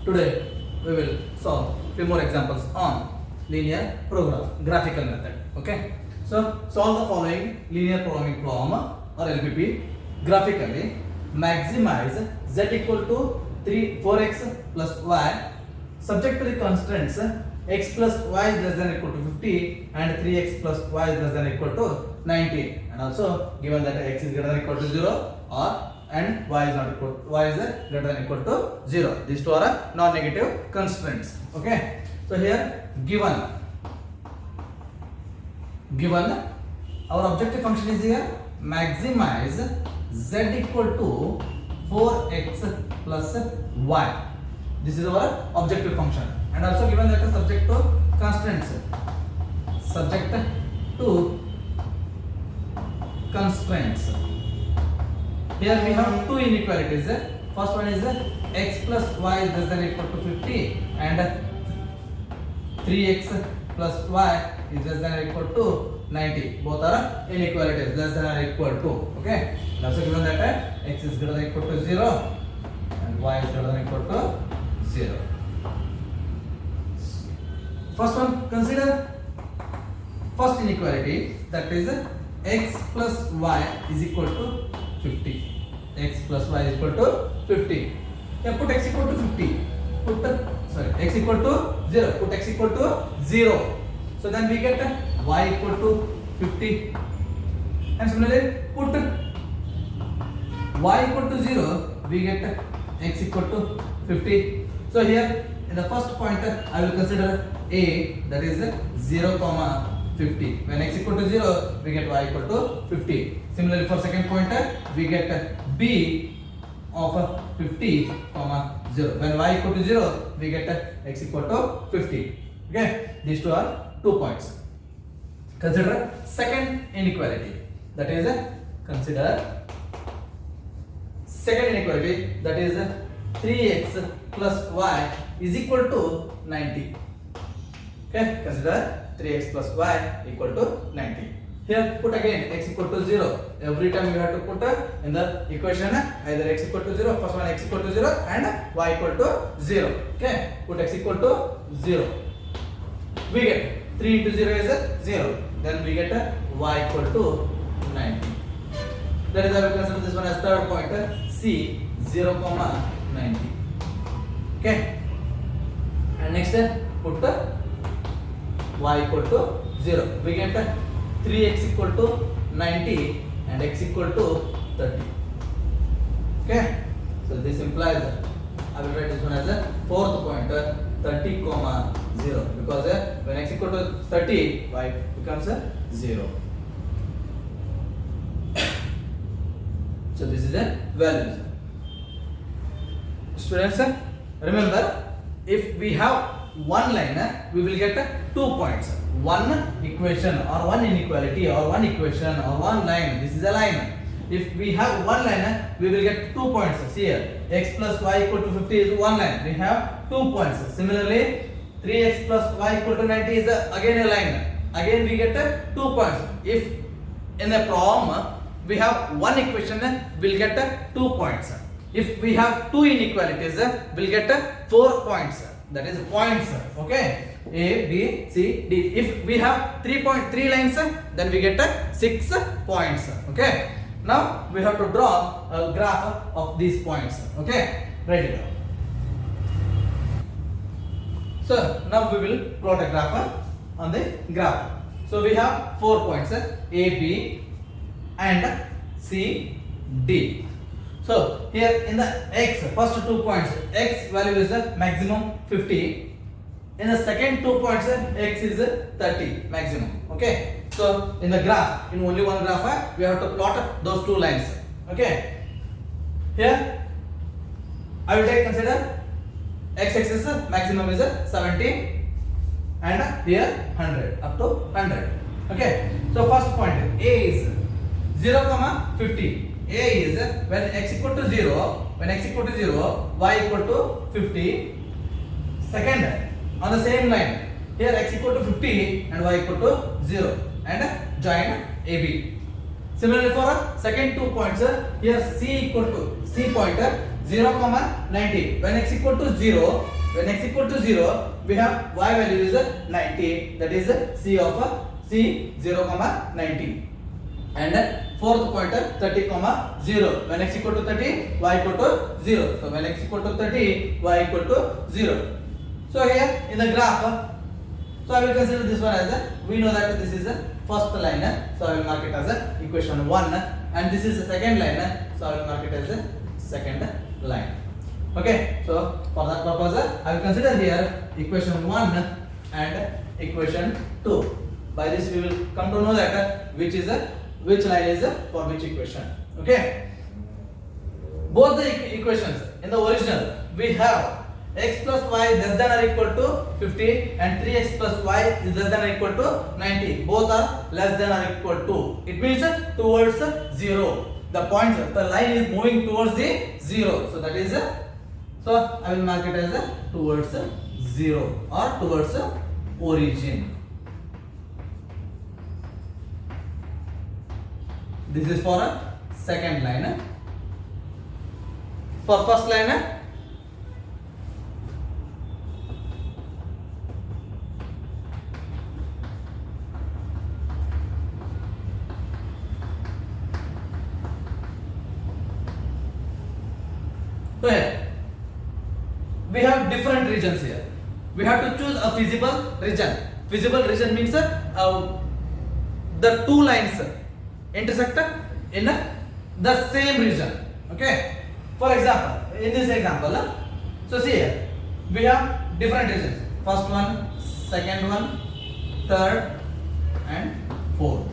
Today we will solve few more examples on linear program, graphical method. Okay. So solve the following linear programming problem or LPP graphically. Maximize z equal to 4x plus y subject to the constraints x plus y is less than or equal to 50 and 3x plus y is less than or equal to 90, and also given that x is greater than or equal to 0 or and y is greater than or equal to 0. These two are non-negative constraints. Okay. So here given our objective function is here maximize z equal to 4x plus y. This is our objective function, and also given that is subject to constraints. Subject to constraints. Here we have two inequalities. First one is x plus y is less than or equal to 50 and 3x plus y is less than or equal to 90. Both are inequalities, less than or equal to. Okay. And also given that x is greater than or equal to 0 and y is greater than or equal to 0. First one, consider first inequality, that is x plus y is equal to 50. X plus y is equal to 50. Yeah, put x equal to 50. X equal to 0. Put x equal to 0. So then we get y equal to 50. And similarly, put y equal to 0. We get x equal to 50. So here in the first pointer, I will consider a, that is 0, 50. When x equal to 0, we get y equal to 50. Similarly, for second pointer, we get b of 50, 0. When y equal to 0, we get x equal to 50. Okay, these two are 2 points. Consider second inequality. That is, consider second inequality. That is 3x plus y is equal to 90. Okay, consider 3x plus y equal to 90. Here put again x equal to 0. Every time you have to put in the equation either x equal to 0, first one x equal to 0 and y equal to 0. Okay, put x equal to 0. We get 3 into 0 is 0. Then we get y equal to 90. That is, I will consider this one as third pointer, c 0, 90. Okay. And next put y equal to 0. We get 3x equal to 90 and x equal to 30. Okay. So this implies I will write this one as a fourth pointer, 30, 0, because when x equal to 30, y becomes 0. So this is the values. Students, remember, if we have one line, we will get 2 points. One equation or one inequality or one equation or one line. This is a line. If we have one line, we will get 2 points. See here, x plus y equal to 50 is one line. We have 2 points. Similarly, 3x plus y equal to 90 is again a line. Again we get 2 points. If in a problem we have one equation, we'll get 2 points. If we have two inequalities, we'll get 4 points. That is points. Okay. A, B, C, D. If we have 3.3 lines, then we get 6 points. Okay. Now we have to draw a graph of these points. Okay. Write it down. So now we will plot a graph on the graph. So we have 4 points, A, B and C, D. So here in the x, first 2 points, x value is the maximum 50. In the second 2 points, x is 30 maximum. Okay. So in the graph, in only one graph, we have to plot those two lines. Okay. Here I will consider x-axis maximum is 70 and here 100, up to 100. Okay. So first point, A is 0, 50. A is when x equal to 0, y equal to 50. Second, on the same line, here x equal to 50 and y equal to 0, and join AB. Similarly for second 2 points, here C equal to C pointer 0, 90. When x equal to 0, we have y value is 90. That is c of c 0, 90. And fourth pointer 30, 0. When x equal to 30, y equal to 0. So when x equal to 30, y equal to 0. So here in the graph, so I will consider this one as we know that this is the first line, so I will mark it as equation 1, and this is the second line, so I will mark it as a second line. Okay, so for that purpose I will consider here equation 1 and equation 2. By this we will come to know that which line is for which equation. Okay, both the equations in the original we have x plus y less than or equal to 50 and 3x plus y is less than or equal to 90. Both are less than or equal to. It means towards 0. The line is moving towards the 0. So that is so I will mark it as towards 0 or towards origin. This is for a second line. For first line, so here we have different regions here. We have to choose a feasible region. Feasible region means the two lines intersect in the same region. Okay. For example, in this example, so see here we have different regions. First one, second one, third, and fourth.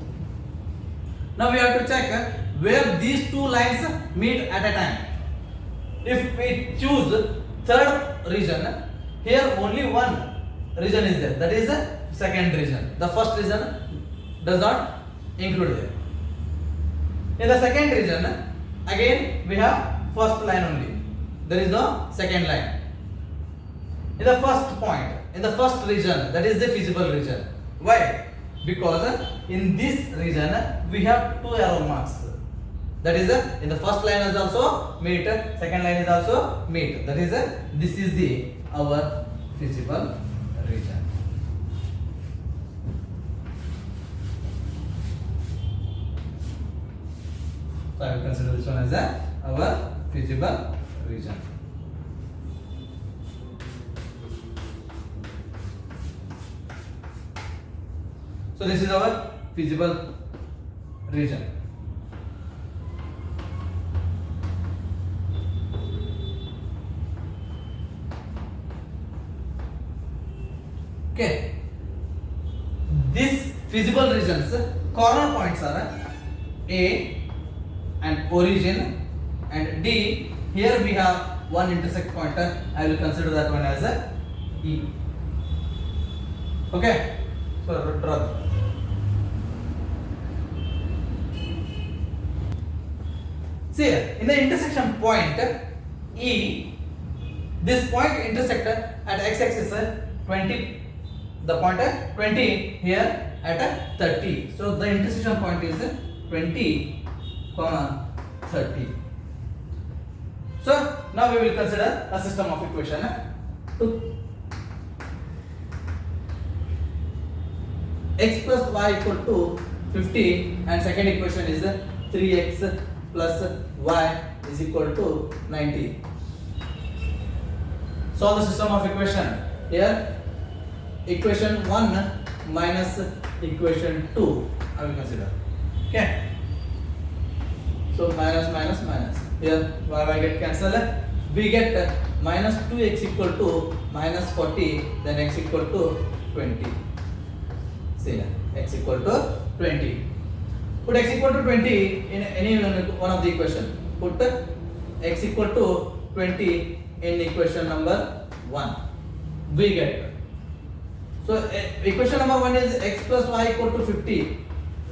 Now we have to check where these two lines meet at a time. If we choose third region, here only one region is there, that is the second region. The first region does not include there. In the second region, again we have first line only. There is no second line. In the first point, in the first region, that is the feasible region. Why? Because in this region we have two arrow marks. That is in the first line is also meet, second line is also meet. That is this is our feasible region. So I will consider this one as our feasible region. So this is our feasible region. Okay. These feasible regions, corner points are A and origin, and D. Here we have one intersect pointer. I will consider that one as E. Okay. So draw. See here, in the intersection point E, this point intersect at x-axis 20. The point at 20, here at 30. So the intersection point is 20, 30. So now we will consider a system of equation. X plus y equal to 50, and second equation is 3x plus y is equal to 90. Solve the system of equation. Here equation 1 minus equation 2 I will consider. Okay. So minus minus minus. Here y get cancelled. We get minus 2x equal to minus 40, then x equal to 20. See here, x equal to 20. Put x equal to 20 in any one of the equation. Put x equal to 20 in equation number 1. We get. So equation number 1 is x plus y equal to 50.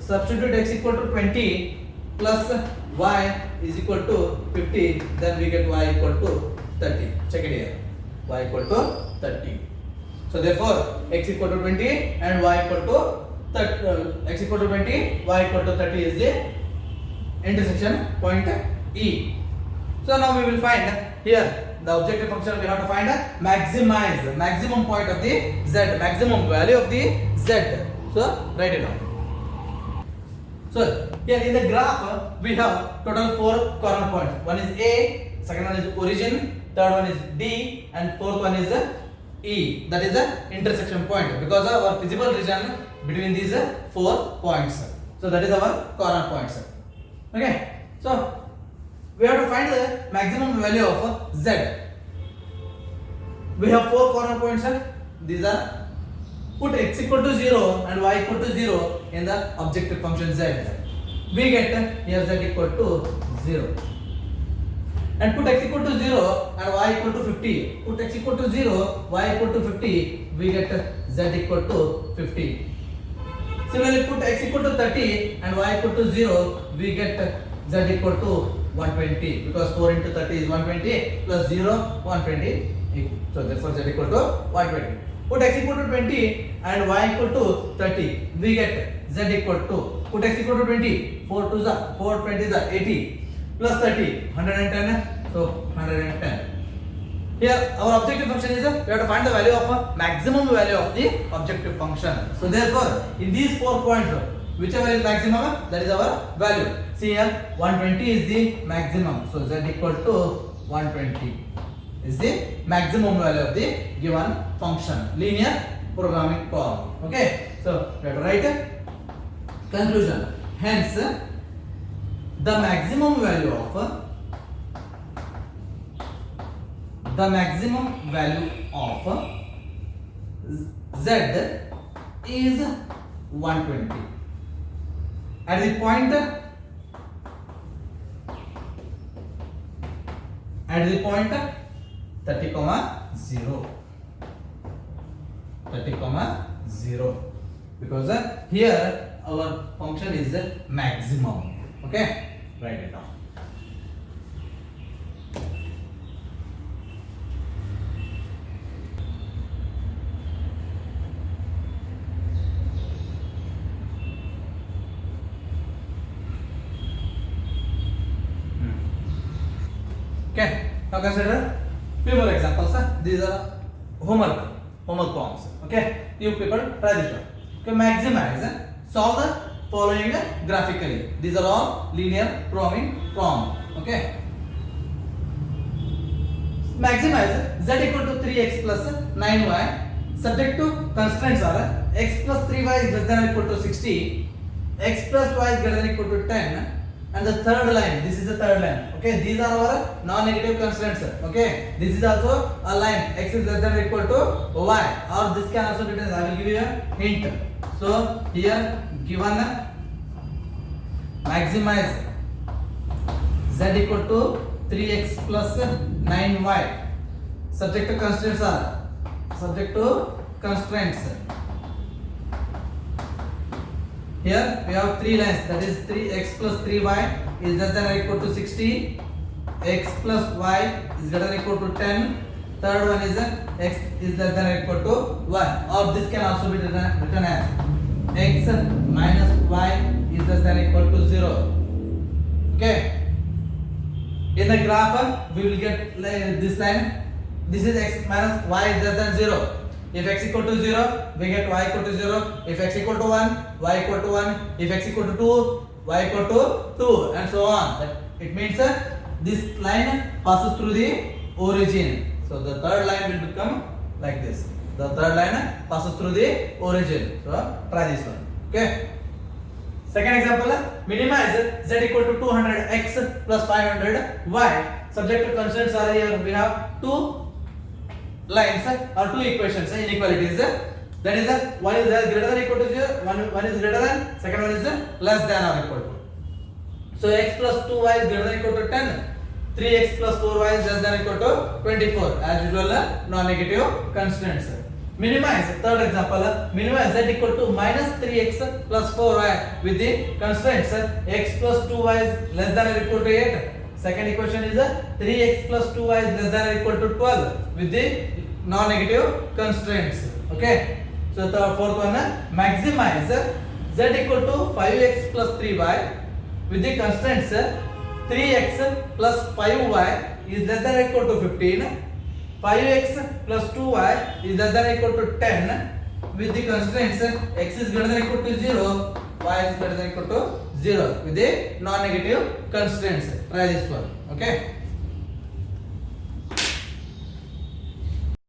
Substitute x equal to 20 plus y is equal to 50. Then we get y equal to 30. Check it here. Y equal to 30. So therefore x equal to 20 and y equal to 30, x equal to 20, y equal to 30 is the intersection point E. So now we will find here the objective function we have to find a maximum point of the z, maximum value of the z. So write it down. So here in the graph we have total 4 corner points. One is A, second one is origin, third one is D, and fourth one is E. That is the intersection point because of our visible region between these 4 points. So that is our corner points. Okay. So we have to find the maximum value of z. We have 4 corner points. These are, put x equal to 0 and y equal to 0 in the objective function z. We get here z equal to 0. And put x equal to 0 and y equal to 50. Put x equal to 0, y equal to 50. We get z equal to 50. Similarly, put x equal to 30 and y equal to 0. We get z equal to 120 because 4 into 30 is 120 plus 0 120. So therefore z equal to 120. Put x equal to 20 and y equal to 30. We get z equal to, put x equal to 20. 4 to the 4 20 is 80 plus 30 110. So 110. Here our objective function is we have to find the value of maximum value of the objective function. So therefore in these 4 points whichever is maximum that is our value. See here 120 is the maximum. So z equal to 120 is the maximum value of the given function, linear programming problem. Okay. So we have to write conclusion. Hence the maximum value of z is 120 at the point 30, 0 because here our function is maximum. Okay, write it down. Okay, now consider few more examples. These are homework problems. Okay, you people try this one. Okay, maximize, solve the following graphically. These are all linear programming problems. Okay, maximize z equal to 3x plus 9y. Subject to constraints are x plus 3y is less than or equal to 60, x plus y is greater than or equal to 10. And the third line, this is the third line. Okay, these are our non-negative constraints. Okay, this is also a line, x is less than or equal to y, or this can also be written. I will give you a hint. So here given maximize z equal to 3x plus 9y. Subject to constraints are Here we have 3 lines, that is 3x plus 3y is less than or equal to 60, x plus y is greater than or equal to 10, third one is x is less than or equal to y, or this can also be written as x minus y is less than or equal to 0. Okay, in the graph we will get this line, this is x minus y is less than 0. If x equal to 0, we get y equal to 0. If x equal to 1, y equal to 1. If x equal to 2, y equal to 2, and so on. It means this line passes through the origin. So the third line will become like this. The third line passes through the origin. So try this one. Okay. Second example, minimize z equal to 200x plus 500y. Subject to constraints are here. We have two lines or two equations, inequalities. That is one is greater than or equal to 0, one is greater than, second one is less than or equal to. So x plus 2y is greater than or equal to 10, 3x plus 4y is less than or equal to 24. As usual, non-negative constraints. Minimize, third example, minimize z equal to minus 3x plus 4y with the constraints x plus 2y is less than or equal to 8. Second equation is 3x plus 2y is less than or equal to 12 with the non-negative constraints. Okay. So the fourth one, maximize z equal to 5x plus 3y with the constraints 3x plus 5y is less than or equal to 15. 5x plus 2y is less than or equal to 10 with the constraints x is greater than or equal to 0, y is greater than or equal to 0 with the non-negative constraints. Try this one. Okay.